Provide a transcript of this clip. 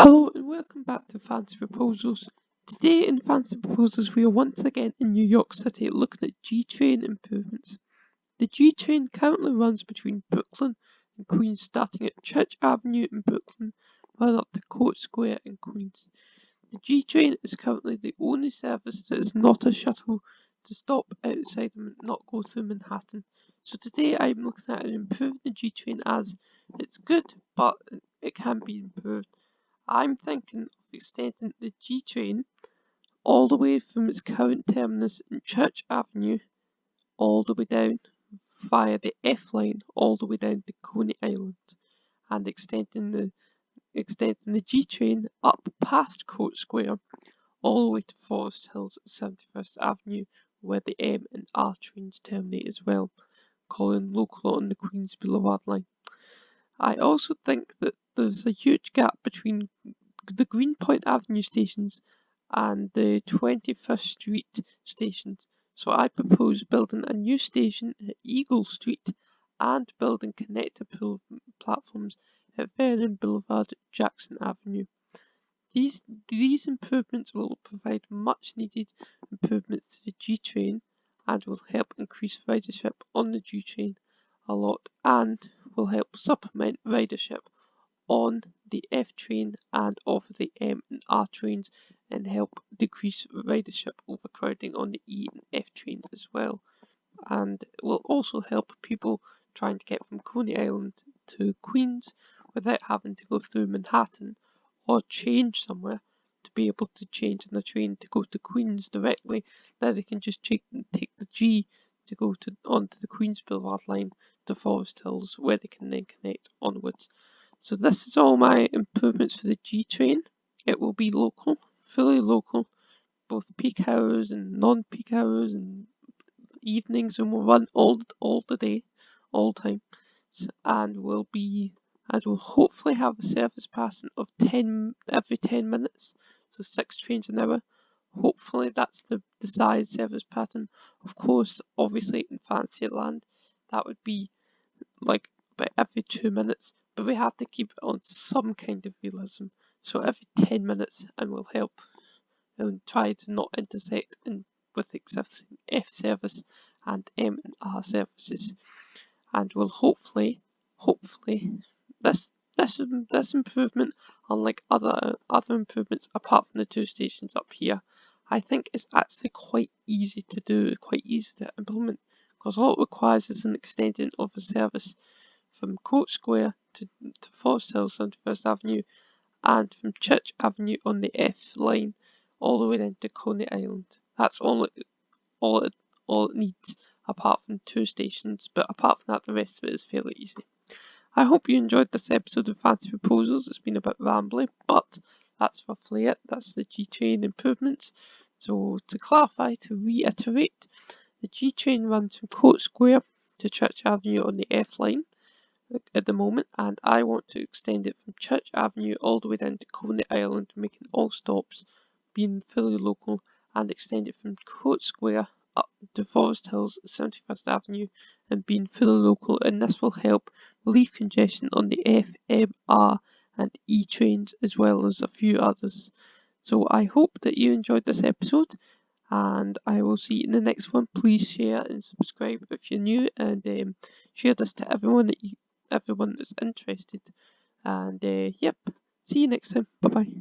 Hello and welcome back to Fancy Proposals. Today in Fancy Proposals we are once again in New York City looking at G-Train improvements. The G-Train currently runs between Brooklyn and Queens, starting at Church Avenue in Brooklyn running up to Court Square in Queens. The G-Train is currently the only service that is not a shuttle to stop outside and not go through Manhattan. So today I'm looking at improving the G-Train as it's good but it can be improved. I'm thinking of extending the G-Train all the way from its current terminus in Church Avenue all the way down via the F line all the way down to Coney Island and extending the G-Train up past Court Square all the way to Forest Hills at 71st Avenue where the M and R trains terminate as well, calling local on the Queens Boulevard line. I also think that there's a huge gap between the Greenpoint Avenue stations and the 21st Street stations, so I propose building a new station at Eagle Street and building connector platforms at Vernon Boulevard, Jackson Avenue. These improvements will provide much needed improvements to the G-Train and will help increase ridership on the G-Train a lot and will help supplement ridership on the F train and off the M and R trains and help decrease ridership overcrowding on the E and F trains as well, and will also help people trying to get from Coney Island to Queens without having to go through Manhattan or change somewhere to be able to change on the train to go to Queens directly. Now they can just take the G to go onto the Queens Boulevard line to Forest Hills where they can then connect onwards. So this is all my improvements for the G-Train. It will be local, fully local, both peak hours and non-peak hours and evenings, and will run all the day, all time, and will hopefully have a service pattern of 10 every 10 minutes, so 6 trains an hour. Hopefully that's the desired service pattern. Of course, obviously in Fantasyland, that would be like about every 2 minutes, but we have to keep it on some kind of realism. So every 10 minutes, and will help and try to not intersect with existing F service and M and R services, and will hopefully this improvement, unlike other improvements apart from the 2 stations up here, I think is actually quite easy to do, quite easy to implement, because all it requires is an extension of a service from Court Square to Forest Hills, 71st Avenue, and from Church Avenue on the F line all the way down to Coney Island. That's all it needs, apart from 2 stations, but apart from that the rest of it is fairly easy. I hope you enjoyed this episode of Fancy Proposals. It's been a bit rambly, but that's roughly it. That's the G-Train improvements. So to clarify, to reiterate, the G-Train runs from Court Square to Church Avenue on the F line at the moment, and I want to extend it from Church Avenue all the way down to Coney Island, making all stops being fully local, and extend it from Court Square up to Forest Hills, 71st Avenue, and being fully local, and this will help relieve congestion on the F, M, R and E trains as well as a few others. So I hope that you enjoyed this episode, and I will see you in the next one. Please share and subscribe if you're new, and share this to everyone that's interested. And yep, see you next time. Bye bye.